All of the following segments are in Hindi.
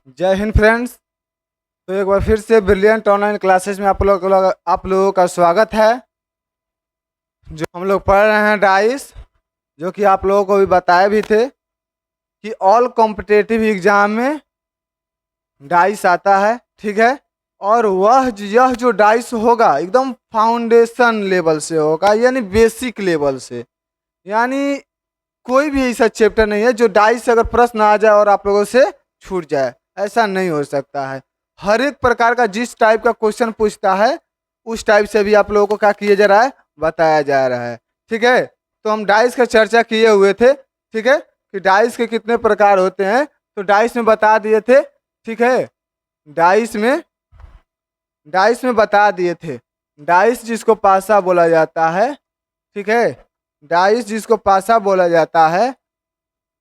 जय हिंद फ्रेंड्स। तो एक बार फिर से ब्रिलियंट ऑनलाइन क्लासेस में आप लोगों का स्वागत है। जो हम लोग पढ़ रहे हैं डाइस, जो कि आप लोगों को भी बताए भी थे कि ऑल कॉम्पिटेटिव एग्जाम में डाइस आता है, ठीक है। और यह जो डाइस होगा एकदम फाउंडेशन लेवल से होगा, यानी बेसिक लेवल से। यानी कोई भी ऐसा चैप्टर नहीं है जो डाइस से अगर प्रश्न आ जाए और आप लोगों से छूट जाए, ऐसा नहीं हो सकता है। हर एक प्रकार का जिस टाइप का क्वेश्चन पूछता है उस टाइप से भी आप लोगों को क्या किया जा रहा है, बताया जा रहा है, ठीक है। तो हम डाइस का चर्चा किए हुए थे, ठीक है, कि डाइस के कितने प्रकार होते हैं। तो डाइस में बता दिए थे, ठीक है। डाइस में डाइस में बता दिए थे। डाइस जिसको पासा बोला जाता है, ठीक है। डाइस जिसको पासा बोला जाता है,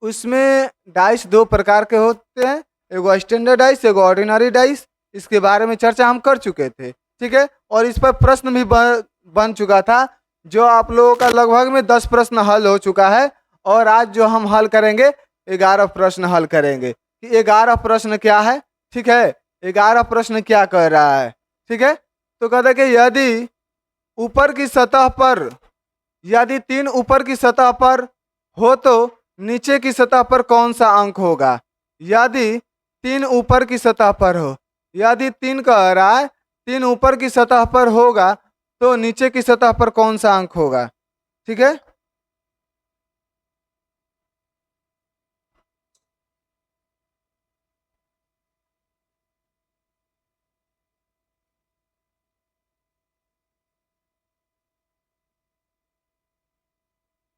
उसमें डाइस दो प्रकार के होते हैं, एगो स्टैंडर्ड डाइस, एगो ऑर्डिनरी डाइस। इसके बारे में चर्चा हम कर चुके थे, ठीक है। और इस पर प्रश्न भी बन चुका था, जो आप लोगों का लगभग में 10 प्रश्न हल हो चुका है। और आज जो हम हल करेंगे 11 प्रश्न हल करेंगे कि 11 प्रश्न क्या है, ठीक है। 11 प्रश्न क्या कह रहा है, ठीक है। तो कहते हैं कि ऊपर की सतह पर यदि 3 ऊपर की सतह पर हो तो नीचे की सतह पर कौन सा अंक होगा। यदि 3 ऊपर की सतह पर हो, यदि 3 कह रहा है 3 ऊपर की सतह पर होगा तो नीचे की सतह पर कौन सा अंक होगा, ठीक है।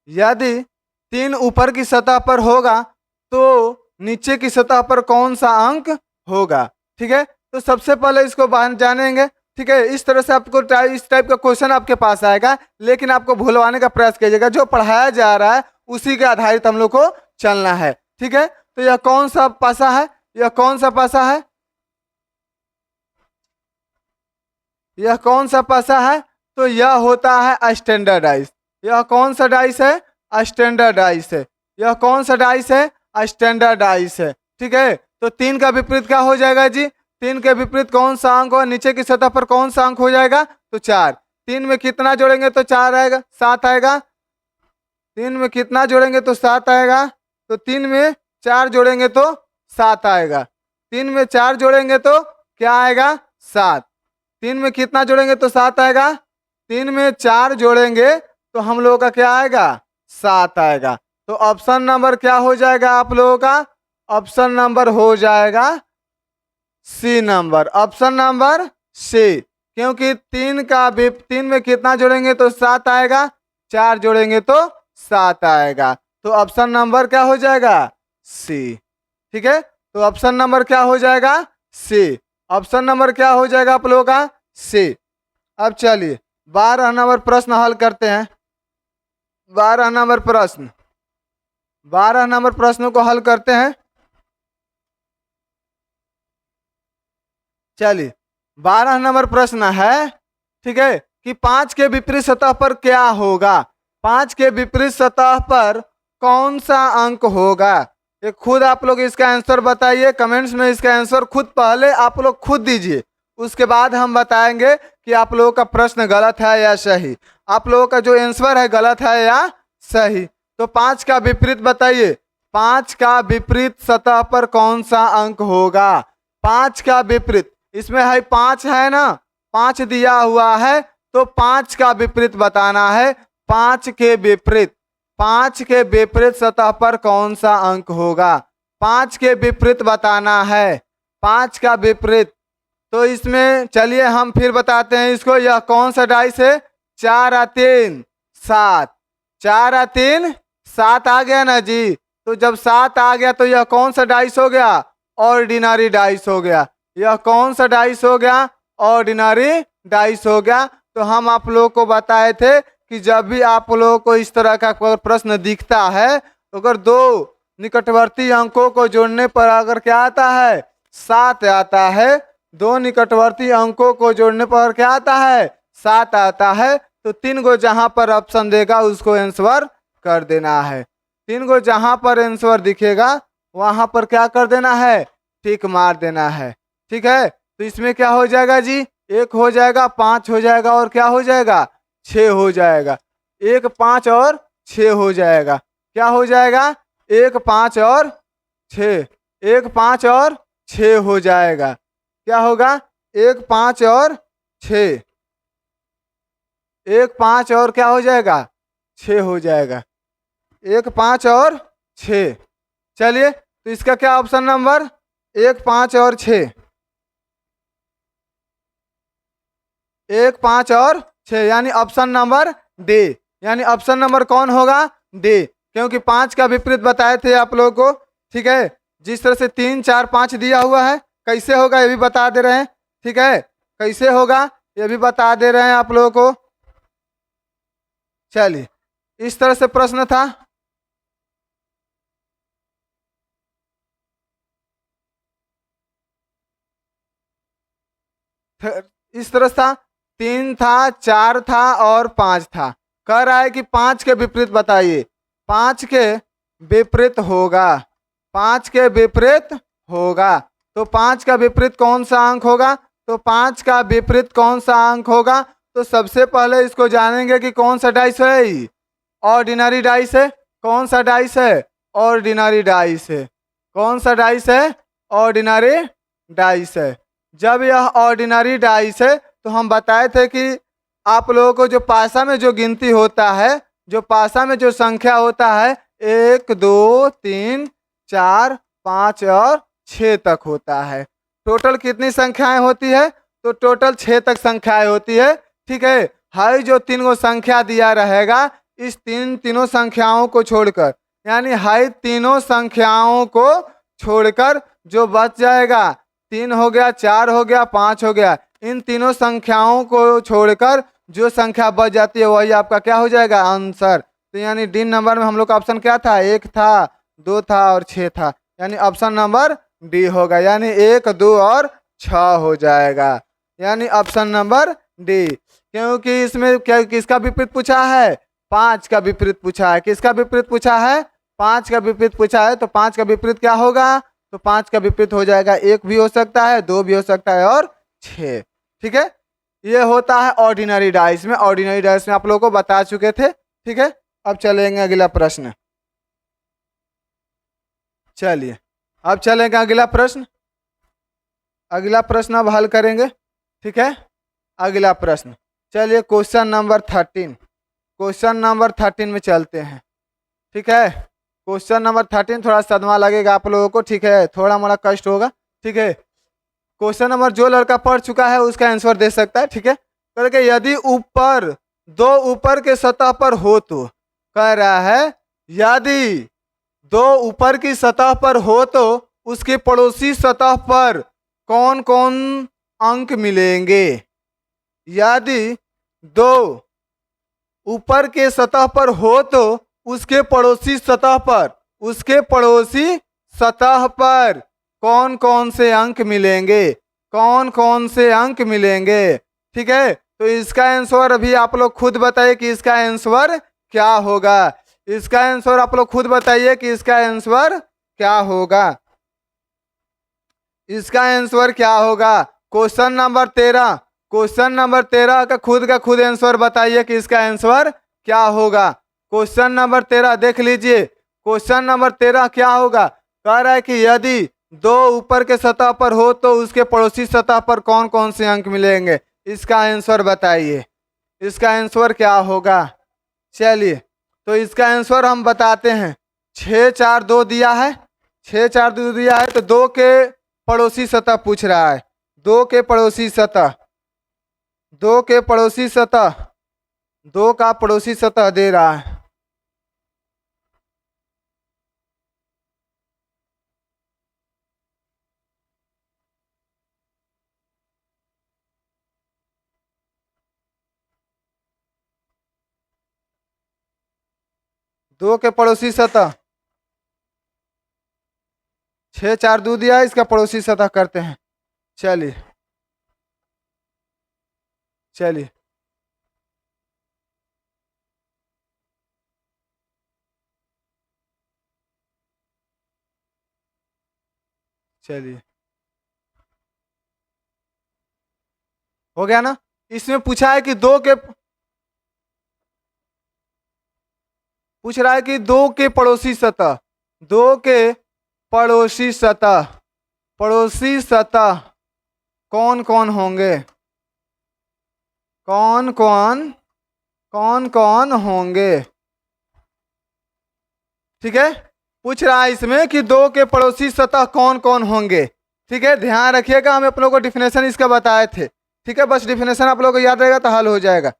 यदि 3 ऊपर की सतह पर होगा तो नीचे की सतह पर कौन सा अंक होगा, ठीक है। तो सबसे पहले इसको जानेंगे, ठीक है। इस तरह से आपको इस टाइप का क्वेश्चन आपके पास आएगा, लेकिन आपको भुलवाने का प्रयास कीजिएगा। जो पढ़ाया जा रहा है उसी के आधारित हम लोग को चलना है, ठीक है। तो यह कौन सा पासा है, यह कौन सा पासा है, यह कौन सा पासा है। तो यह होता है स्टैंडर्ड डाइस। यह कौन सा डाइस है, स्टैंडर्ड डाइस है। यह कौन सा डाइस है, स्टैंडर्ड डाइस है, ठीक है। तो 3 का विपरीत क्या हो जाएगा जी, 3 के विपरीत कौन सा अंक हो, नीचे की सतह पर कौन सा अंक हो जाएगा, तो 4। 3 में कितना जोड़ेंगे तो 4 आएगा, 7 आएगा। 3 में कितना जोड़ेंगे तो 7 आएगा। तो 3 में 4 जोड़ेंगे तो 7 आएगा। 3 में 4 जोड़ेंगे तो क्या आएगा, 7। 3 में कितना जोड़ेंगे तो 7 आएगा। 3 में 4 जोड़ेंगे तो हम लोगों का क्या आएगा, 7 आएगा। तो ऑप्शन नंबर क्या हो जाएगा आप लोगों का, ऑप्शन नंबर हो जाएगा C number, option number C. क्योंकि 3 में कितना जोड़ेंगे तो 7 आएगा, 4 जोड़ेंगे तो 7 आएगा। तो ऑप्शन नंबर क्या हो जाएगा, सी, ठीक है। तो ऑप्शन नंबर क्या हो जाएगा, सी। ऑप्शन नंबर क्या हो जाएगा आप लोगों का, सी। अब चलिए 12 नंबर प्रश्न हल करते हैं। 12 नंबर प्रश्न, 12 नंबर प्रश्न को हल करते हैं। चलिए 12 नंबर प्रश्न है, ठीक है, कि 5 के विपरीत सतह पर क्या होगा। 5 के विपरीत सतह पर कौन सा अंक होगा। ये खुद आप लोग इसका आंसर बताइए कमेंट्स में। इसका आंसर खुद पहले आप लोग खुद दीजिए, उसके बाद हम बताएंगे कि आप लोगों का प्रश्न गलत है या सही, आप लोगों का जो आंसर है गलत है या सही। तो 5 का विपरीत बताइए, 5 का विपरीत सतह पर कौन सा अंक होगा। 5 का विपरीत, इसमें है 5 है ना, 5 दिया हुआ है, तो 5 का विपरीत बताना है। 5 के विपरीत, 5 के विपरीत सतह पर कौन सा अंक होगा, 5 के विपरीत बताना है। 5 का विपरीत, तो इसमें चलिए हम फिर बताते हैं इसको। यह कौन सा डाइस है, 4 और 3 7, 4 और 3 7 आ गया ना जी। तो जब 7 आ गया तो यह कौन सा डाइस हो गया, ऑर्डिनरी डाइस हो गया। यह कौन सा डाइस हो गया, ऑर्डिनरी डाइस हो गया। तो हम आप लोगों को बताए थे कि जब भी आप लोगों को इस तरह का प्रश्न दिखता है, तो अगर 2 निकटवर्ती अंकों को जोड़ने पर अगर क्या आता है, 7 आता है। 2 निकटवर्ती अंकों को जोड़ने पर क्या आता है, 7 आता है। तो 3 को जहां पर ऑप्शन देगा उसको आंसर कर देना है। 3 को जहां पर आंसर दिखेगा वहां पर क्या कर देना है, टिक मार देना है। ठीक है, तो इसमें क्या हो जाएगा जी, 1 हो जाएगा, 5 हो जाएगा और क्या हो जाएगा, 6 हो जाएगा। 1 5 और 6 हो जाएगा। क्या हो जाएगा, 1 5 और 6, 1 5 और 6 हो जाएगा। क्या होगा, 1 5 और 6, 1 5 और क्या हो जाएगा, 6 हो जाएगा। 1 5 और 6। चलिए, तो इसका क्या ऑप्शन नंबर, 1 5 और 6, 1 5 और 6 यानी ऑप्शन नंबर डी। यानी ऑप्शन नंबर कौन होगा, डी, क्योंकि 5 का विपरीत बताए थे आप लोगों को। ठीक है, जिस तरह से 3 4 5 दिया हुआ है, कैसे होगा ये भी बता दे रहे हैं। ठीक है, कैसे होगा ये भी बता दे रहे हैं आप लोगों को। चलिए, इस तरह से प्रश्न था। इस तरह था, 3 था, 4 था और 5 था। कह रहा है कि 5 के विपरीत बताइए। 5 के विपरीत होगा, 5 के विपरीत होगा। तो 5 का विपरीत कौन सा अंक होगा, तो 5 का विपरीत कौन सा अंक होगा। तो सबसे पहले इसको जानेंगे कि कौन सा डाइस है, ऑर्डिनरी डाइस है। कौन सा डाइस है, ऑर्डिनरी डाइस है। कौन सा डाइस है, ऑर्डिनरी डाइस है। जब यह ऑर्डिनरी डाइस है तो हम बताए थे कि आप लोगों को जो पासा में जो गिनती होता है, जो पासा में जो संख्या होता है, 1 2 3 4 5 और 6 तक होता है। टोटल कितनी संख्याएं होती है, तो टोटल 6 तक संख्याएं होती है। ठीक है, हाई जो 3 गो संख्या दिया रहेगा, इस तीनों संख्याओं को छोड़कर, यानी हाई तीनों संख्याओं को छोड़कर जो बच जाएगा, 3 हो गया, 4 हो गया, 5 हो गया, इन तीनों संख्याओं को छोड़कर जो संख्या बच जाती है वही आपका क्या हो जाएगा, आंसर। तो यानी डी नंबर में हम लोग का ऑप्शन क्या था, 1 था, 2 था और 6 था। यानी ऑप्शन नंबर डी होगा, यानी 1 2 और 6 हो जाएगा। यानी ऑप्शन नंबर डी, क्योंकि इसमें क्या किसका विपरीत पूछा है, 5 का विपरीत पूछा है। किसका विपरीत पूछा है, 5 का विपरीत पूछा है। तो 5 का विपरीत क्या होगा, तो 5 का विपरीत हो जाएगा, 1 भी हो सकता है, 2 भी हो सकता है और 6। ठीक है, ये होता है ऑर्डिनरी डाइस में। ऑर्डिनरी डाइस में आप लोगों को बता चुके थे। ठीक है, अब चलेंगे अगला प्रश्न। चलिए, अब चलेंगे अगला प्रश्न। अगला प्रश्न अब हल करेंगे। ठीक है, अगला प्रश्न, चलिए क्वेश्चन नंबर 13। क्वेश्चन नंबर 13 में चलते हैं। ठीक है, क्वेश्चन नंबर 13 थोड़ा सदमा लगेगा आप लोगों को। ठीक है, थोड़ा मोड़ा कष्ट होगा। ठीक है, क्वेश्चन नंबर जो लड़का पढ़ चुका है उसका आंसर दे सकता है। ठीक है, करके यदि ऊपर दो ऊपर के सतह पर हो तो, कह रहा है यदि दो ऊपर की सतह पर हो तो उसके पड़ोसी सतह पर कौन कौन अंक मिलेंगे। यदि दो ऊपर के सतह पर हो तो उसके पड़ोसी सतह पर, उसके पड़ोसी सतह पर कौन कौन से अंक मिलेंगे, कौन कौन से अंक मिलेंगे। ठीक है, तो इसका आंसर अभी आप लोग खुद बताइए कि इसका आंसर क्या होगा। इसका आंसर आप लोग खुद बताइए कि इसका आंसर क्या होगा। इसका आंसर क्या होगा, क्वेश्चन नंबर 13। क्वेश्चन नंबर 13 का खुद आंसर बताइए कि इसका आंसर क्या होगा। क्वेश्चन नंबर 13 देख लीजिए। क्वेश्चन नंबर 13 क्या होगा, कह रहा है कि यदि दो ऊपर के सतह पर हो तो उसके पड़ोसी सतह पर कौन कौन से अंक मिलेंगे। इसका आंसर बताइए, इसका आंसर क्या होगा। चलिए, तो इसका आंसर हम बताते हैं। 6 4 2 दिया है, 6 4 2 दिया है, तो 2 के पड़ोसी सतह पूछ रहा है। 2 के पड़ोसी सतह, 2 के पड़ोसी सतह, 2 का पड़ोसी सतह दे रहा है। दो के पड़ोसी सतह, 6 4 2 दिया है, इसका पड़ोसी सतह करते हैं। चलिए, चलिए, चलिए, हो गया ना। इसमें पूछा है कि पूछ रहा है कि दो के पड़ोसी सतह, दो के पड़ोसी सतह कौन कौन होंगे, कौन कौन होंगे। ठीक है, पूछ रहा है इसमें कि दो के पड़ोसी सतह कौन कौन होंगे। ठीक है, ध्यान रखिएगा, हम आप लोगों को डिफिनेशन इसका बताए थे। ठीक है, बस डिफिनेशन आप लोगों को याद रहेगा तो हल हो जाएगा।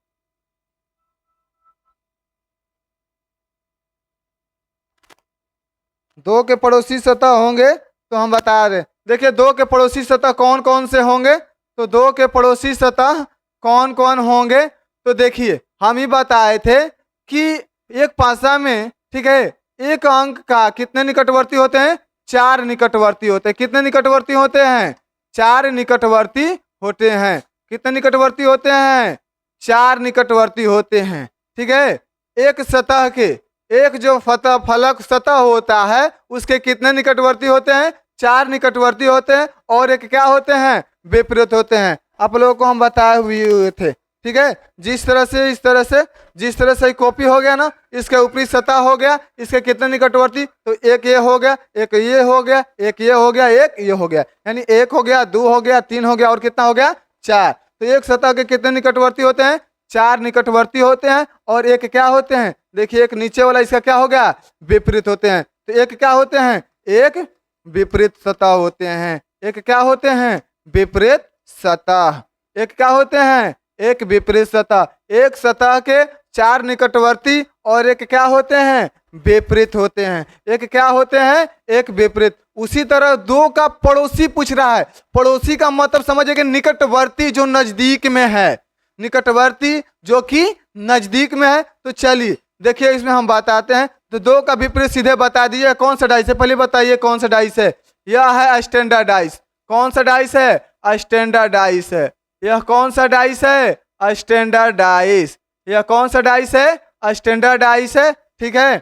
दो के पड़ोसी सतह होंगे तो हम बता रहे, देखिए दो के पड़ोसी सतह कौन कौन से होंगे। तो दो के पड़ोसी सतह कौन कौन होंगे, तो देखिए हम ही बताए थे कि एक पासा में, ठीक है, एक अंक का कितने निकटवर्ती होते हैं, 4 निकटवर्ती होते हैं। कितने निकटवर्ती होते हैं, 4 निकटवर्ती होते हैं। कितने निकटवर्ती होते हैं, 4 निकटवर्ती होते हैं। ठीक है, एक सतह के, एक जो फलक सतह होता है उसके कितने निकटवर्ती होते हैं, 4 निकटवर्ती होते हैं। और एक क्या होते हैं, विपरीत होते हैं। आप लोगों को हम बताए हुए थे। ठीक है, जिस तरह से कॉपी हो गया ना, इसके ऊपरी सतह हो गया, इसके कितने निकटवर्ती, तो एक ये हो गया, एक ये हो गया, एक ये हो गया, एक ये हो गया, यानी 1 हो गया, 2 हो गया, 3 हो गया, और कितना हो गया, 4। तो एक सतह के कितने निकटवर्ती होते हैं, 4 निकटवर्ती होते हैं। और एक क्या होते हैं, देखिए एक नीचे वाला इसका क्या हो गया, विपरीत होते हैं। तो एक क्या होते हैं, एक विपरीत सतह होते हैं। एक क्या होते हैं, विपरीत सतह। एक क्या होते हैं, एक विपरीत सतह। एक सतह के 4 निकटवर्ती और एक क्या होते हैं, विपरीत होते हैं। एक क्या होते हैं, एक विपरीत। उसी तरह दो का पड़ोसी पूछ रहा है। पड़ोसी का मतलब समझिए निकटवर्ती जो नजदीक में है, निकटवर्ती जो कि नजदीक में है। तो चलिए देखिए इसमें हम बताते हैं। तो दो का विपरीत सीधे बता दीजिए कौन सा डाइस है, पहले बताइए कौन सा डाइस है। यह है स्टैंडर्ड डाइस। कौन सा डाइस है, स्टैंडर्ड डाइस है। यह कौन सा डाइस है, स्टैंडर्ड डाइस। यह कौन सा डाइस है, स्टैंडर्ड डाइस है। ठीक है,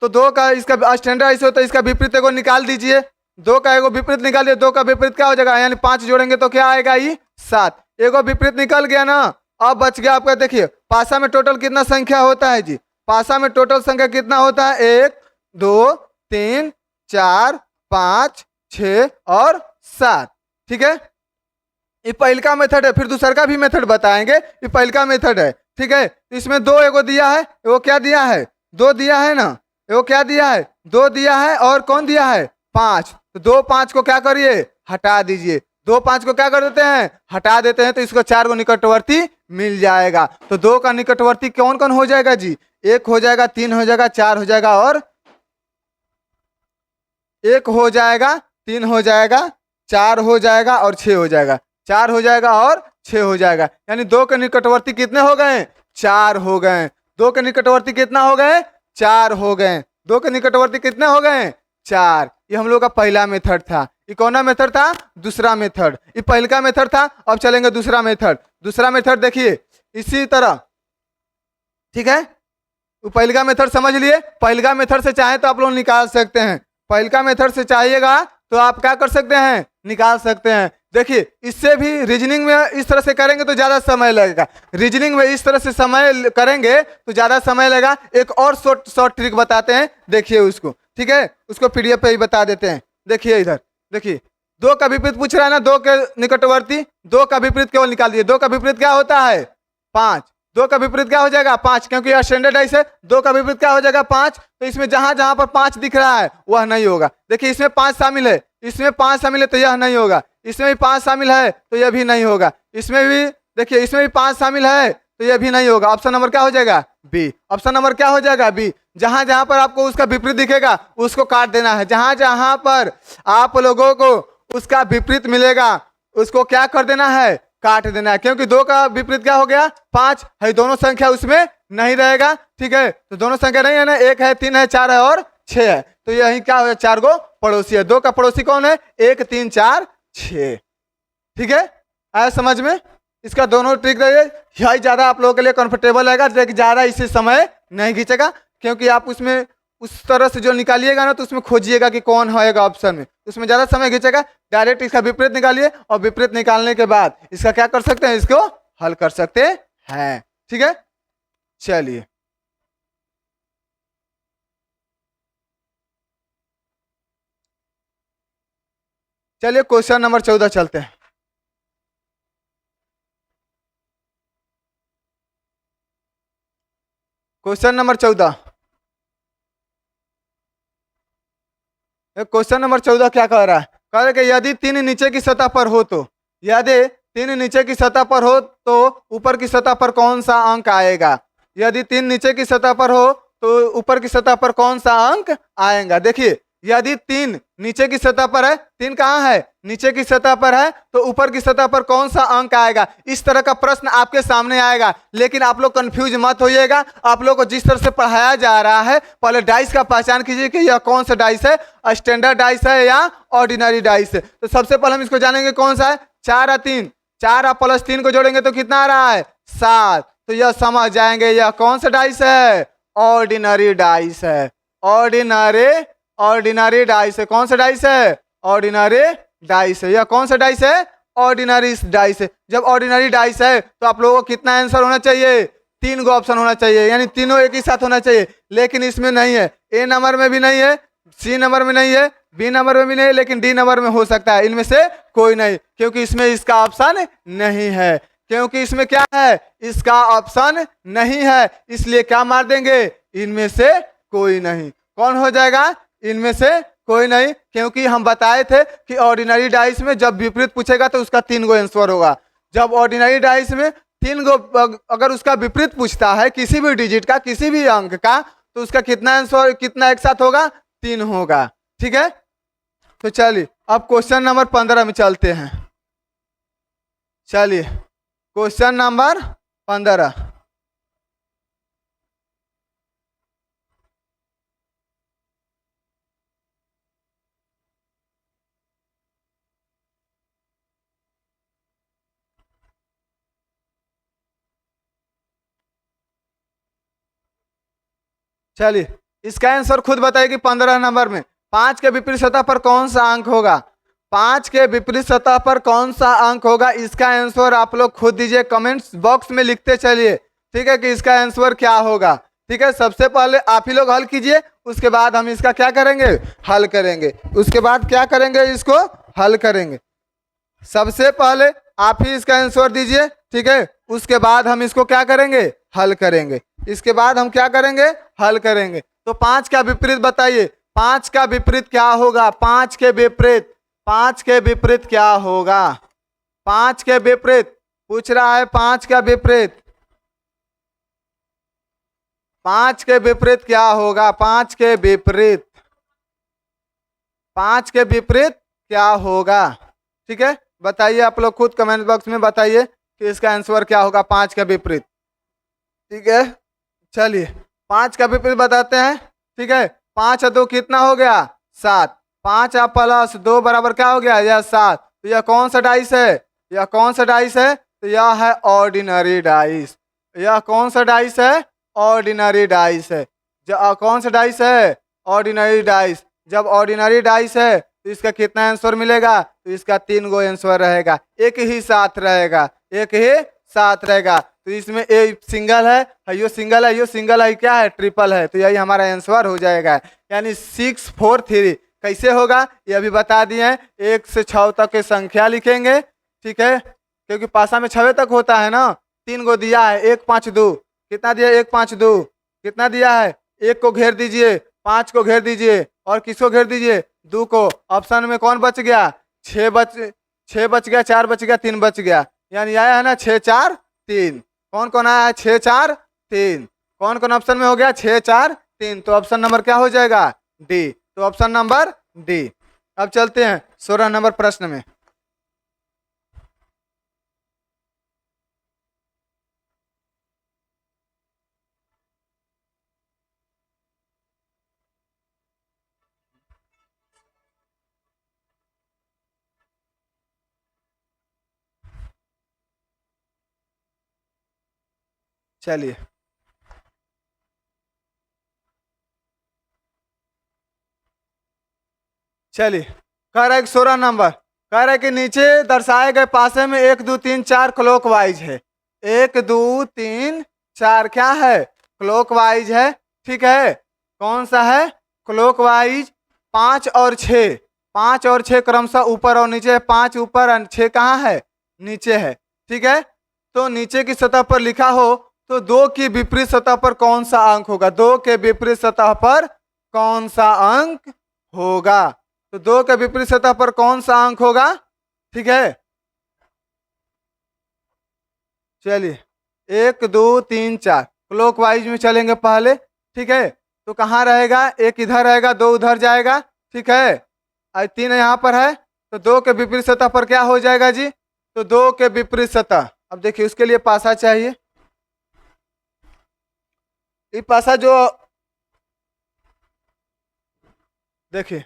तो दो का इसका स्टैंडर्ड डाइस होता है, इसका विपरीत एगो निकाल दीजिए। दो का एगो विपरीत निकालिए, दो का विपरीत क्या हो जाएगा, यानी 5 जोड़ेंगे तो क्या आएगा, ये 7। एगो विपरीत निकल गया ना, अब बच गया आपका। देखिए पासा में टोटल कितना संख्या होता है जी, पासा में टोटल संख्या कितना होता है, 1 2 3 4 5 6 और 7। ठीक है, ये पहल का मेथड है, फिर दूसरा का भी मेथड बताएंगे। ये पहल का मेथड है। ठीक है, इसमें दो एगो दिया है, वो क्या दिया है, 2 दिया है ना, वो क्या दिया है, 2 दिया है, और कौन दिया है, 5। तो 2 5 को क्या करिए, हटा दीजिए। 2 5 को क्या कर देते हैं, हटा देते हैं, तो इसको 4 को निकटवर्ती मिल जाएगा। तो 2 का निकटवर्ती कौन कौन हो जाएगा जी, 1 हो जाएगा, 3 हो जाएगा, 4 हो जाएगा, और 1 हो जाएगा, 3 हो जाएगा, 4 हो जाएगा, और 6 हो जाएगा। 4 हो जाएगा और 6 हो जाएगा, यानी 2 के निकटवर्ती कितने हो गए, 4 हो गए। 2 के निकटवर्ती कितना हो गए, 4 हो गए। 2 के निकटवर्ती कितने हो गए, 4। ये हम लोग का पहला मेथड था। ये कौन सा मेथड था, दूसरा मेथड। ये पहला का मेथड था, अब चलेंगे दूसरा मेथड। दूसरा मेथड देखिए इसी तरह। ठीक है, पहले का मेथड समझ लिए। पहले का मेथड से चाहे तो आप लोग निकाल सकते हैं। पहले का मेथड से चाहिएगा तो आप क्या कर सकते हैं, निकाल सकते हैं। देखिए इससे भी रीजनिंग में इस तरह से करेंगे तो ज्यादा समय लगेगा। रीजनिंग में इस तरह से समय करेंगे तो ज्यादा समय लगेगा। एक और शॉर्ट ट्रिक बताते हैं, देखिए उसको। ठीक है, उसको पीडीएफ पे ही बता देते हैं। देखिए इधर देखिए, 2 का विपरीत पूछ रहा है ना, 2 के निकटवर्ती। 2 का विपरीत केवल निकाल दिए। 2 का विपरीत क्या होता है, 5। 2 का विपरीत क्या हो जाएगा, 5, क्योंकि यह स्टैंडर्ड डाइस है। 2 का विपरीत क्या हो जाएगा, 5। तो इसमें जहां जहां पर 5 दिख रहा है वह नहीं होगा। देखिए इसमें 5 शामिल है, इसमें 5 शामिल है, तो यह नहीं होगा। इसमें भी 5 शामिल है तो यह भी नहीं होगा। इसमें भी देखिए, इसमें भी 5 शामिल है तो यह भी नहीं होगा। ऑप्शन नंबर क्या हो जाएगा, बी। ऑप्शन नंबर क्या हो जाएगा, बी। जहां जहां पर आपको उसका विपरीत दिखेगा उसको काट देना है। जहां जहां पर आप लोगों को उसका विपरीत मिलेगा उसको क्या कर देना है, काट देना है। क्योंकि 2 का विपरीत क्या हो गया, 5 है। दोनों संख्या उसमें नहीं रहेगा। ठीक है, तो दोनों संख्या नहीं है ना, 1 है, 3 है, 4 है और 6 है। तो यही क्या हो, 4 गो पड़ोसी है। 2 का पड़ोसी कौन है, 1 3 4 6। ठीक है, आया समझ में। इसका दोनों ट्रिक रहिए, यही ज्यादा आप लोगों के लिए कंफर्टेबल रहेगा। ज्यादा इसी समय नहीं खींचेगा, क्योंकि आप उसमें उस तरह से जो निकालिएगा ना तो उसमें खोजिएगा कि कौन होएगा ऑप्शन में, उसमें ज्यादा समय खींचेगा। डायरेक्ट इसका विपरीत निकालिए और विपरीत निकालने के बाद इसका क्या कर सकते हैं, इसको हल कर सकते हैं। ठीक है, चलिए चलिए क्वेश्चन नंबर 14 चलते हैं। क्वेश्चन नंबर 14, क्वेश्चन नंबर 14 क्या कह रहा है, कह रहा है कि यदि तीन नीचे की सतह पर हो तो, यदि तीन नीचे की सतह पर हो तो ऊपर की सतह पर कौन सा अंक आएगा। यदि तीन नीचे की सतह पर हो तो ऊपर की सतह पर कौन सा अंक आएगा। देखिए यदि तीन नीचे की सतह पर है, तीन कहाँ है, नीचे की सतह पर है, तो ऊपर की सतह पर कौन सा अंक आएगा। इस तरह का प्रश्न आपके सामने आएगा, लेकिन आप लोग कंफ्यूज मत होइएगा। आप लोग को जिस तरह से पढ़ाया जा रहा है, पहले डाइस का पहचान कीजिए कि यह कौन सा डाइस है, स्टैंडर्ड डाइस है या ऑर्डिनरी डाइस है। तो सबसे पहले हम इसको जानेंगे कौन सा है, 4 और 3, 4 और प्लस 3 को जोड़ेंगे तो कितना आ रहा है, 7। तो यह समझ जाएंगे यह कौन सा डाइस है, ऑर्डिनरी डाइस है। ऑर्डिनरी ऑर्डिनरी डाइस है। कौन सा डाइस है, ऑर्डिनरी डाइस है। यह कौन सा डाइस है, ऑर्डिनरी डाइस है। जब ऑर्डिनरी डाइस है तो आप लोगों को कितना आंसर होना चाहिए, 3 गो ऑप्शन होना चाहिए, यानी तीनों एक ही साथ होना चाहिए। लेकिन इसमें नहीं है, ए नंबर में भी नहीं है, सी नंबर में नहीं है, बी नंबर में भी नहीं है, लेकिन डी नंबर में हो सकता है। इनमें से कोई नहीं, क्योंकि इसमें इसका ऑप्शन नहीं है। क्योंकि इसमें क्या है, इसका ऑप्शन नहीं है, इसलिए क्या मार देंगे, इनमें से कोई नहीं। कौन हो जाएगा, इनमें से कोई नहीं, क्योंकि हम बताए थे कि ऑर्डिनरी डाइस में जब विपरीत पूछेगा तो उसका 3 गो आंसर होगा। जब ऑर्डिनरी डाइस में 3 गो अगर उसका विपरीत पूछता है किसी भी डिजिट का, किसी भी अंक का, तो उसका कितना आंसर, कितना एक साथ होगा, 3 होगा। ठीक है, तो चलिए अब क्वेश्चन नंबर 15 में चलते हैं। चलिए क्वेश्चन नंबर 15, चलिए इसका आंसर खुद बताइए कि 15 नंबर में 5 के विपरीत सतह पर कौन सा अंक होगा। 5 के विपरीत सतह पर कौन सा अंक होगा, इसका आंसर आप लोग खुद दीजिए, कमेंट्स बॉक्स में लिखते चलिए। ठीक है, कि इसका आंसर क्या होगा। ठीक है, सबसे पहले आप ही लोग हल कीजिए, उसके बाद हम इसका क्या करेंगे, हल करेंगे। उसके बाद क्या करेंगे, इसको हल करेंगे। सबसे पहले आप ही इसका आंसर दीजिए। ठीक है, उसके बाद हम इसको क्या करेंगे, हल करेंगे। इसके बाद हम क्या करेंगे, हल करेंगे। तो 5 का विपरीत बताइए, 5 का विपरीत क्या होगा, 5 के विपरीत, 5 के विपरीत क्या होगा। 5 के विपरीत पूछ रहा है, 5 का विपरीत, 5 के विपरीत क्या होगा, 5 के विपरीत, 5 के विपरीत क्या होगा। ठीक है, बताइए आप लोग खुद कमेंट बॉक्स में बताइए कि इसका आंसर क्या होगा 5 का विपरीत। ठीक है, चलिए 5 का विपरीत बताते हैं। ठीक है, 5 और 2 कितना हो गया, 7। 5 और प्लस 2 बराबर क्या हो गया, यह 7। तो यह कौन सा डाइस है, यह कौन सा डाइस है, तो यह है ऑर्डिनरी डाइस। यह कौन सा डाइस है, ऑर्डिनरी डाइस है। कौन सा डाइस है, ऑर्डिनरी डाइस। जब ऑर्डिनरी डाइस है तो इसका कितना आंसर मिलेगा, तो इसका 3 गो आंसर रहेगा, एक ही साथ रहेगा, एक ही साथ रहेगा। तो इसमें ए सिंगल है, यो सिंगल है, यो सिंगल है, क्या है, ट्रिपल है। तो यही हमारा आंसर हो जाएगा, यानी 6 4 3। कैसे होगा ये अभी बता दिए हैं, 1 से 6 तक की संख्या लिखेंगे। ठीक है, क्योंकि पासा में 6 तक होता है ना। 3 गो दिया है, 1 5 2, कितना दिया, 1 5 2, कितना दिया है, 1 को घेर दीजिए, 5 को घेर दीजिए, और किसको घेर दीजिए, 2 को। ऑप्शन में कौन बच गया, 6 बच गया, 4 बच गया, 3 बच गया, यानी आया है ना 6 4 3। कौन कौन आया है, 6 4 3। कौन कौन ऑप्शन में हो गया, 6 4 3। तो ऑप्शन नंबर क्या हो जाएगा, डी। तो ऑप्शन नंबर डी। अब चलते हैं 16 नंबर प्रश्न में। चलिए चलिए, कह रहा है कि 16 नंबर, कह रहा है कि नीचे दर्शाए गए पासे में 1 2 3 4 क्लॉकवाइज है। 1 2 3 4 क्या है? क्लॉकवाइज है। ठीक है, कौन सा है? क्लॉकवाइज। 5 और 6, 5 और 6 क्रमशः ऊपर और नीचे है। 5 ऊपर और 6 कहाँ है? नीचे है। ठीक है, तो नीचे की सतह पर लिखा हो तो 2 की विपरीत सतह पर कौन सा अंक होगा? 2 के विपरीत सतह पर कौन सा अंक होगा? तो 2 के विपरीत सतह पर कौन सा अंक होगा? ठीक है, चलिए 1 2 3 4 क्लॉकवाइज में चलेंगे पहले। ठीक है, तो कहाँ रहेगा? 1 इधर रहेगा, 2 उधर जाएगा। ठीक है, और 3 यहाँ पर है, तो 2 के विपरीत सतह पर क्या हो जाएगा जी? तो 2 के विपरीत सतह। अब देखिए उसके लिए पासा चाहिए। ये पासा जो देखिए,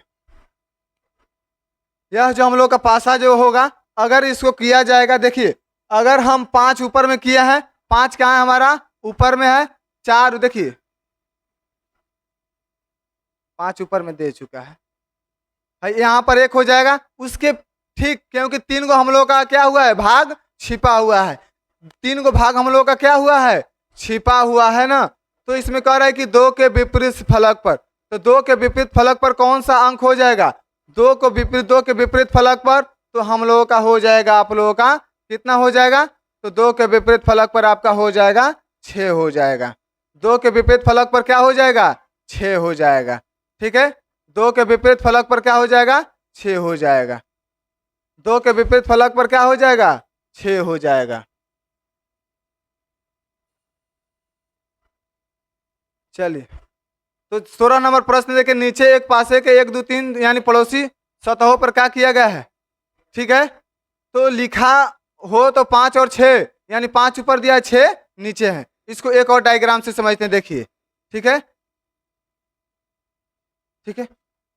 यह जो हम लोग का पासा जो होगा, अगर इसको किया जाएगा, देखिए अगर हम 5 ऊपर में किया है, 5 कहाँ है हमारा? ऊपर में है। 4 देखिए 5 ऊपर में दे चुका है, यहाँ पर 1 हो जाएगा उसके। ठीक, क्योंकि 3 को हम लोग का क्या हुआ है? भाग छिपा हुआ है। 3 को भाग हम लोग का क्या हुआ है? छिपा हुआ है ना। तो इसमें कह रहा है कि 2 के विपरीत फलक पर, तो 2 के विपरीत फलक पर कौन सा अंक हो जाएगा? 2 के विपरीत फलक पर तो हम लोगों का हो जाएगा, आप लोगों का कितना हो जाएगा? तो 2 के विपरीत फलक पर आपका हो जाएगा 6 हो जाएगा। 2 के विपरीत फलक पर क्या हो जाएगा? 6 हो जाएगा। ठीक है, 2 के विपरीत फलक पर क्या हो जाएगा? 6 हो जाएगा। 2 के विपरीत फलक पर क्या हो जाएगा? 6 हो जाएगा। चलिए, तो 16 नंबर प्रश्न देखिए, नीचे एक पासे के 1 2 3 यानी पड़ोसी सतहों पर क्या किया गया है? ठीक है, तो लिखा हो तो 5 और 6 यानी 5 ऊपर दिया है, 6 नीचे है। इसको एक और डायग्राम से समझते हैं, देखिए। ठीक है, ठीक है,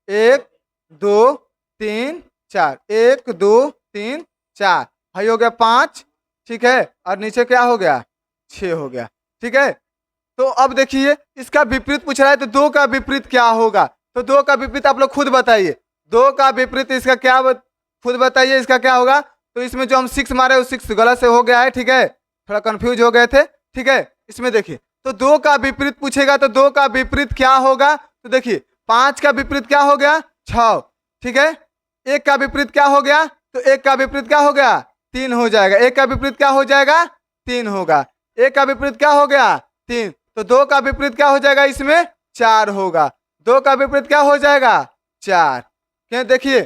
1 2 3 4, 1 2 3 4, भाई हो गया 5। ठीक है, और नीचे क्या हो गया? 6 हो गया। ठीक है, तो अब देखिए इसका विपरीत पूछ रहा है, तो 2 का विपरीत क्या होगा? तो 2 का विपरीत आप लोग खुद बताइए। 2 का विपरीत इसका क्या खुद बताइए, इसका क्या होगा? तो इसमें जो हम 6 मारे, वो 6 गलत से हो गया है। ठीक है, थोड़ा कंफ्यूज हो गए थे। ठीक है, इसमें देखिए, तो 2 का विपरीत पूछेगा, तो 2 का विपरीत क्या होगा? तो देखिए 5 का विपरीत क्या हो गया? 6। ठीक है, 1 का विपरीत क्या हो गया? तो 1 का विपरीत क्या हो गया? 3 हो जाएगा। 1 का विपरीत क्या हो जाएगा? 3 होगा। 1 का विपरीत क्या हो गया? 3। तो 2 का विपरीत क्या हो जाएगा? इसमें 4 होगा। 2 का विपरीत क्या हो जाएगा? 4। क्या देखिए,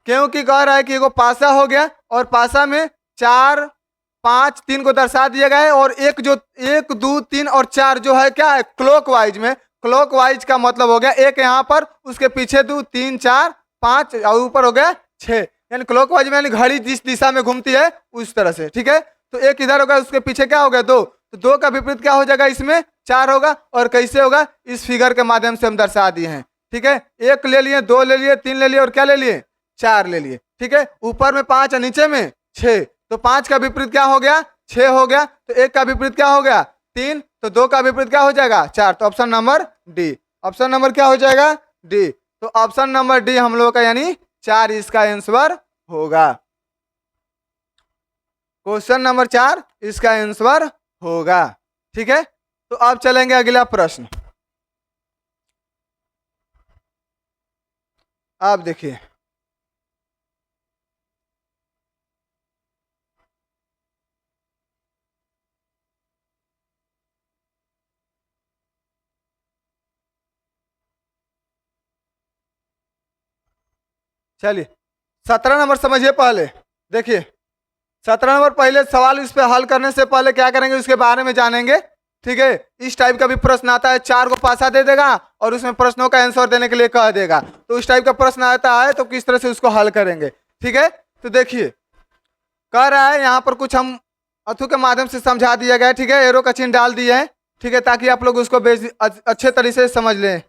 क्योंकि कह रहा है कि एगो पासा हो गया और पासा में 4 5 3 को दर्शा दिया गया है, और एक जो 1 2 3 और 4 जो है क्या है? क्लॉकवाइज में। क्लॉकवाइज का मतलब हो गया एक यहाँ पर, उसके पीछे 2 3 4 5 और ऊपर हो गया 6, यानी क्लॉकवाइज में, यानी घड़ी जिस दिशा में घूमती है उस तरह से। ठीक है, तो एक इधर होगा, उसके पीछे क्या हो गया? 2। तो 2 का विपरीत क्या हो जाएगा? इसमें 4 होगा। और कैसे होगा? इस फिगर के माध्यम से हम दर्शा दिए हैं। ठीक है, 1 ले लिए, 2 ले लिए, 3 ले लिए, और क्या ले लिए? 4 ले लिए। ठीक है, ऊपर में 5 और नीचे में 6, तो 5 का विपरीत क्या हो गया? 6 हो गया। तो 1 का विपरीत क्या हो गया? 3। तो 2 का विपरीत क्या हो जाएगा? 4। तो option number D. Option number क्या हो जाएगा? डी। तो ऑप्शन नंबर डी हम लोग का यानी 4 इसका आंसर होगा। क्वेश्चन नंबर 4 इसका आंसर होगा। ठीक है, तो अब चलेंगे अगला प्रश्न। आप देखिए, चलिए 17 नंबर समझिए पहले। देखिए 17 नंबर, पहले सवाल इस पे हल करने से पहले क्या करेंगे उसके बारे में जानेंगे। ठीक है, इस टाइप का भी प्रश्न आता है, 4 को पासा दे देगा और उसमें प्रश्नों का आंसर देने के लिए कह देगा। तो इस टाइप का प्रश्न आता है तो किस तरह से उसको हल करेंगे। ठीक है, तो देखिए कह रहा है यहाँ पर कुछ हम अथु के माध्यम से समझा दिया गया है। ठीक है, एरो का चिन्ह डाल दिया है। ठीक है, ताकि आप लोग उसको अच्छे तरीके से समझ लें।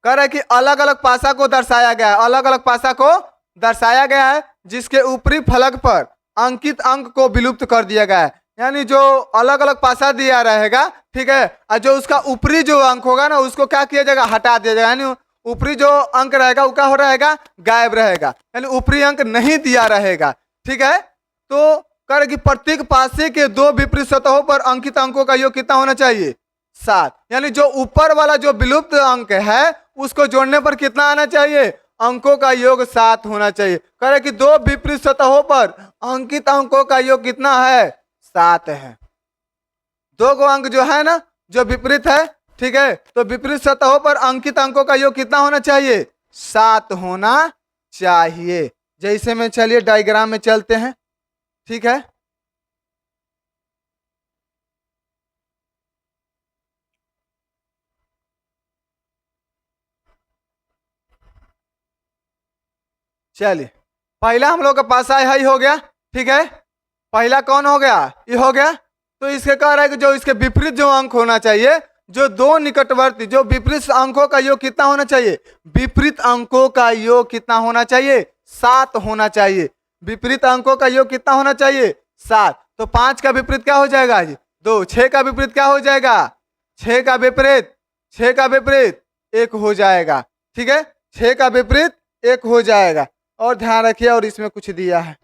कह रहा है कि अलग अलग पासा को दर्शाया गया है, अलग अलग पासा को दर्शाया गया है, जिसके ऊपरी फलक पर अंकित अंक को विलुप्त कर दिया गया है। यानी जो अलग अलग पासा दिया रहेगा, ठीक है, और जो उसका ऊपरी जो अंक होगा ना, उसको क्या किया जाएगा? हटा दिया जाएगा। यानी ऊपरी जो अंक रहेगा वो क्या हो रहेगा, गायब रहेगा, यानी ऊपरी अंक नहीं दिया रहेगा। ठीक है, तो कर कि प्रत्येक पासे के दो विपरीत सतहों पर अंकित अंकों का योग कितना होना चाहिए, 7। यानी जो ऊपर वाला जो विलुप्त अंक है उसको जोड़ने पर कितना आना चाहिए, अंकों का योग 7 होना चाहिए। करे कि दो विपरीत सतहों पर अंकित अंकों का योग कितना है, 7 है। दो गो अंक जो है ना जो विपरीत है, ठीक है, तो विपरीत सतहों पर अंकित अंकों का योग कितना होना चाहिए, 7 होना चाहिए। जैसे में चलिए डायग्राम में चलते हैं। ठीक है, चलिए पहला हम लोग का पास आया ही हो गया। ठीक है, पहला कौन हो गया, ये हो गया। तो इसके कह रहा है कि जो इसके विपरीत जो अंक होना चाहिए, जो दो निकटवर्ती जो विपरीत अंकों का योग कितना होना चाहिए, विपरीत अंकों का योग कितना होना चाहिए, 7 होना चाहिए। विपरीत अंकों का योग कितना होना चाहिए, 7। तो 5 का विपरीत क्या हो जाएगा जी, 2। 6 का विपरीत क्या हो जाएगा, 6 का विपरीत, 6 का विपरीत 1 हो जाएगा। ठीक है, 6 का विपरीत 1 हो जाएगा। और ध्यान रखिए, और इसमें कुछ दिया है,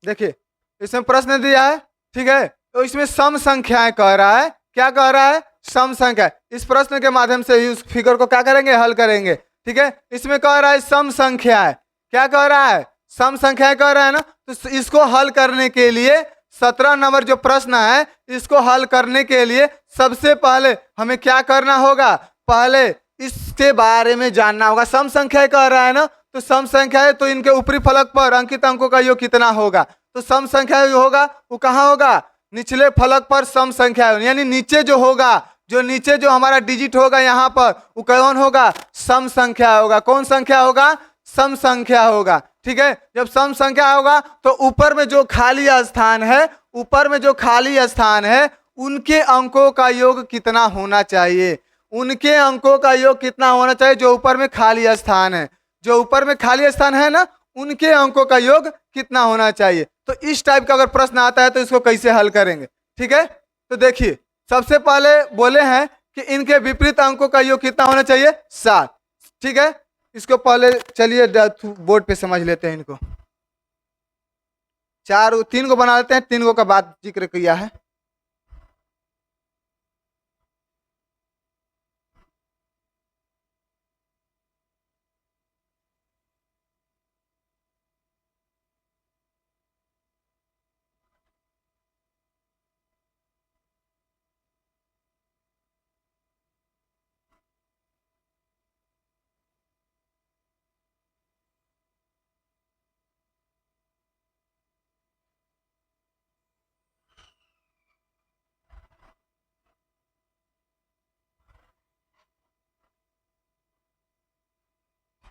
देखिए इसमें प्रश्न दिया है। ठीक है, तो इसमें सम संख्याएं कह रहा है, क्या कह रहा है, सम संख्या। इस प्रश्न के माध्यम से ही उस फिगर को क्या करेंगे, हल करेंगे। ठीक है, इसमें कह रहा है सम संख्याएं, क्या कह रहा है, सम संख्याएं कह रहा है ना। तो इसको हल करने के लिए 17 नंबर जो प्रश्न है, इसको हल करने के लिए सबसे पहले हमें क्या करना होगा, पहले इसके बारे में जानना होगा। सम संख्या कह रहा है ना, तो सम संख्या है तो इनके ऊपरी फलक पर अंकित अंकों का योग कितना होगा। तो सम संख्या होगा वो कहाँ होगा, निचले फलक पर सम संख्या, यानी नीचे जो होगा, जो नीचे जो हमारा डिजिट होगा यहाँ पर वो कौन होगा, सम संख्या होगा। कौन संख्या होगा, सम संख्या होगा। ठीक है, जब सम संख्या होगा तो ऊपर में जो खाली स्थान है, ऊपर में जो खाली स्थान है उनके अंकों का योग कितना होना चाहिए, उनके अंकों का योग कितना होना चाहिए, जो ऊपर में खाली स्थान है, जो ऊपर में खाली स्थान है ना, उनके अंकों का योग कितना होना चाहिए। तो इस टाइप का अगर प्रश्न आता है तो इसको कैसे हल करेंगे। ठीक है, तो देखिए सबसे पहले बोले हैं कि इनके विपरीत अंकों का योग कितना होना चाहिए, 7। ठीक है, इसको पहले चलिए बोर्ड पे समझ लेते हैं इनको। 3 को बना लेते हैं, 3 को का बात जिक्र किया है।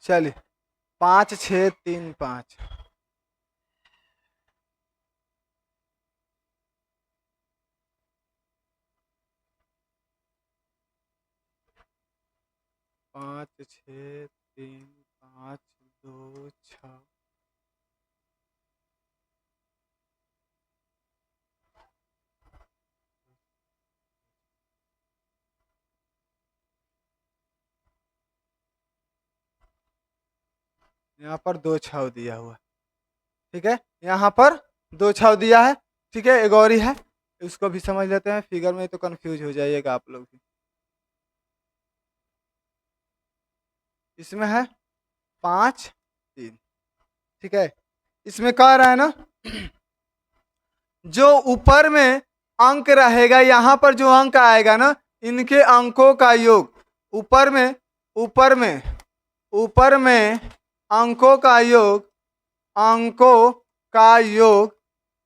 चलिए 5 6 3 5, 5 6 3 5 2 6, यहाँ पर 2 छाव दिया हुआ है। ठीक है, यहाँ पर 2 छाव दिया है। ठीक है, एक और ही है, उसको भी समझ लेते हैं। फिगर में तो कंफ्यूज हो जाइएगा आप लोग भी। इसमें है 5 3। ठीक है, इसमें कह रहा है ना जो ऊपर में अंक रहेगा, यहाँ पर जो अंक आएगा ना, इनके अंकों का योग, ऊपर में ऊपर में ऊपर में अंकों का योग, अंकों का योग,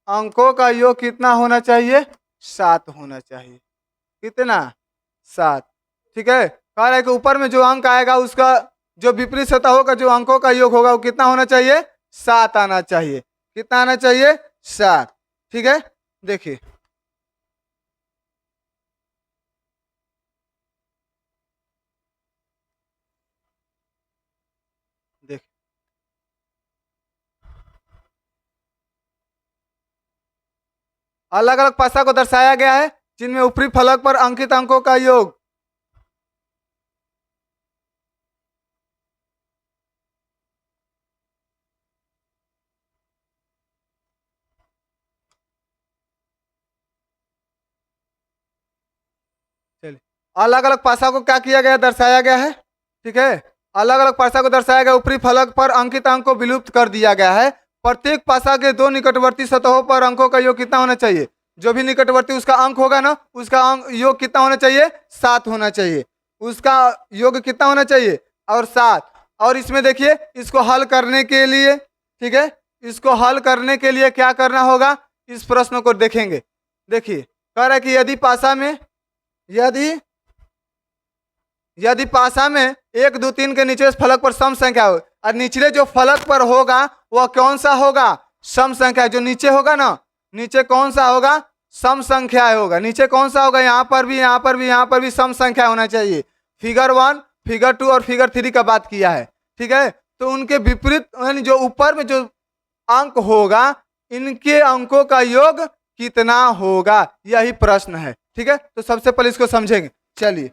अंकों का योग कितना होना चाहिए, 7 होना चाहिए। कितना, 7। ठीक है, कह रहा है कि ऊपर में जो अंक आएगा उसका जो विपरीत सतहों का जो अंकों का योग होगा वो कितना होना चाहिए, 7 आना चाहिए। कितना आना चाहिए, 7। ठीक है, देखिए अलग अलग पासा को दर्शाया गया है जिनमें ऊपरी फलक पर अंकित अंकों का योग। चलिए, अलग अलग पासा को क्या किया गया, दर्शाया गया है। ठीक है, अलग अलग पासा को दर्शाया गया, ऊपरी फलक पर अंकित अंक को विलुप्त कर दिया गया है। प्रत्येक पासा के दो निकटवर्ती सतहों पर अंकों का योग कितना होना चाहिए? जो भी निकटवर्ती उसका अंक होगा ना, उसका अंक योग कितना होना चाहिए? 7 होना चाहिए। उसका योग कितना होना चाहिए? और 7। और इसमें देखिए, इसको हल करने के लिए, ठीक है, इसको हल करने के लिए क्या करना होगा, इस प्रश्न को देखेंगे। देखिए, कह रहा है कि यदि पासा में 1 2 3 के नीचे फलक पर सम संख्या हो, और निचले जो फलक पर होगा वह कौन सा होगा? सम संख्या। जो नीचे होगा ना, नीचे कौन सा होगा? सम संख्या होगा। नीचे कौन सा होगा? यहाँ पर भी, यहाँ पर भी, यहाँ पर भी सम संख्या होना चाहिए। फिगर 1, फिगर 2 और फिगर 3 का बात किया है। ठीक है, तो उनके विपरीत यानी जो ऊपर में जो अंक होगा, इनके अंकों का योग कितना होगा, यही प्रश्न है। ठीक है, तो सबसे पहले इसको समझेंगे। चलिए,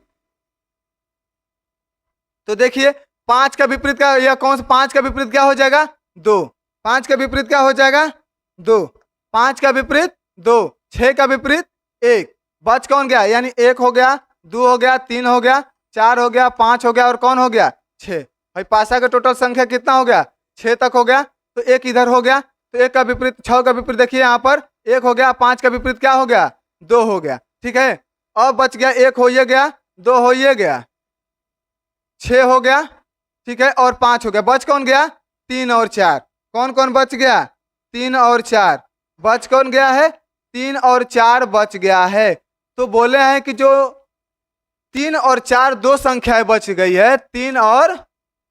तो देखिए, 5 का विपरीत क्या, यह कौन सा 5 का विपरीत क्या हो जाएगा? 2। 5 का विपरीत क्या हो जाएगा? 2। 5 का विपरीत 2। 6 का विपरीत 1। बच कौन गया? यानी 1 हो गया, 2 हो गया, 3 हो गया, 4 हो गया, 5 हो गया, और कौन हो गया? 6। भाई पासा का टोटल संख्या कितना हो गया? 6 तक हो गया। तो 1 इधर हो गया, तो 1 का विपरीत 6 का विपरीत देखिए यहाँ पर 1 हो गया। 5 का विपरीत क्या हो गया? 2 हो गया। ठीक है, अब बच गया 1 हो ये गया, 2 हो ये गया, 6 हो गया। ठीक है, और 5 हो गया। बच कौन गया? 3 और 4। कौन कौन बच गया? 3 और 4। बच कौन गया है? 3 और 4 बच गया है। तो बोले हैं कि जो 3 और 4 दो संख्याएं बच गई है, 3 और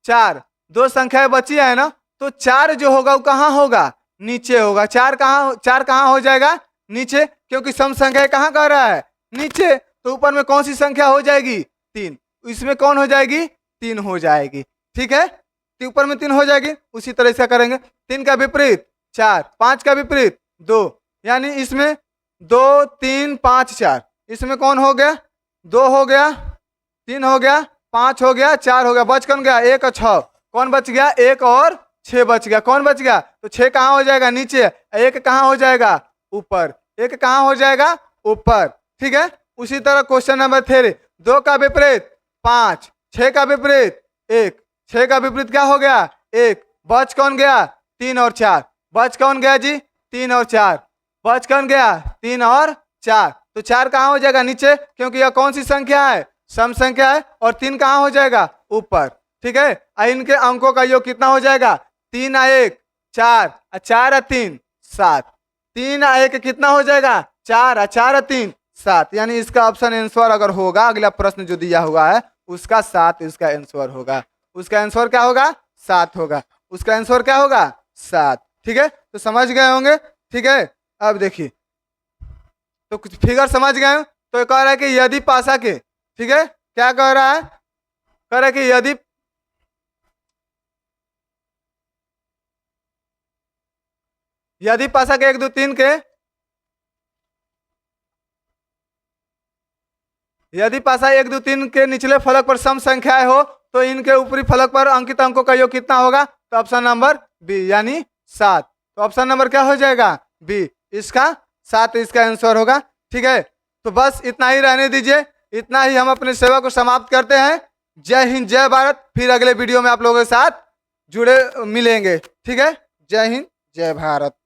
4 दो संख्याएं बची है ना, तो 4 जो होगा वो कहाँ होगा? नीचे होगा। 4 कहाँ हो जाएगा? नीचे, क्योंकि सम संख्या कहाँ कह रहा है? नीचे। तो ऊपर में कौन सी संख्या हो जाएगी? 3। इसमें कौन हो जाएगी? 3 हो जाएगी। ठीक है, तो ऊपर में 3 हो जाएगी। उसी तरह से करेंगे। 3 का विपरीत 4, 5 का विपरीत 2, यानी इसमें 2 3 5 4, इसमें कौन हो गया? 2 हो गया, 3 हो गया, 5 हो गया, 4 हो गया। बच कौन गया? 1 और 6। कौन बच गया? 1 और 6 बच गया। कौन बच गया? तो 6 कहाँ हो जाएगा? नीचे। 1 कहाँ हो जाएगा? ऊपर। 1 कहाँ हो जाएगा? ऊपर। ठीक है, उसी तरह क्वेश्चन नंबर 3, 2 का विपरीत 5, 6 का विपरीत 1। 6 का विपरीत क्या हो गया? 1। बच कौन गया? 3 और 4। बच कौन गया जी? 3 और 4। बच कौन गया? 3 और 4। तो 4 कहाँ हो जाएगा? नीचे, क्योंकि यह कौन सी संख्या है? सम संख्या है। और 3 कहाँ हो जाएगा? ऊपर। ठीक है, इनके अंकों का योग कितना हो जाएगा? 3 और 1 4, 4 और 3 7। 3 और 1 कितना हो जाएगा? 4, और 4 और 3 7। यानी इसका ऑप्शन आंसर अगर होगा, अगला प्रश्न जो दिया हुआ है उसका 7 इसका आंसर होगा। उसका आंसर क्या होगा? 7 होगा। उसका आंसर क्या होगा? 7। ठीक है, तो समझ गए होंगे। ठीक है, अब देखिए, तो कुछ फिगर समझ गए। तो कह रहा है कि यदि पासा के, ठीक है, क्या कह रहा है? कह रहा है कि यदि पासा के 1 2 3 के, यदि पासा 1 2 3 के निचले फलक पर सम संख्याएं हो, तो इनके ऊपरी फलक पर अंकित अंकों का योग कितना होगा? तो ऑप्शन नंबर बी, यानी 7। तो ऑप्शन नंबर क्या हो जाएगा? बी, इसका 7 इसका आंसर होगा। ठीक है, तो बस इतना ही रहने दीजिए। इतना ही हम अपने सेवा को समाप्त करते हैं। जय हिंद, जय भारत। फिर अगले वीडियो में आप लोगों के साथ जुड़े मिलेंगे। ठीक है, जय हिंद, जय भारत।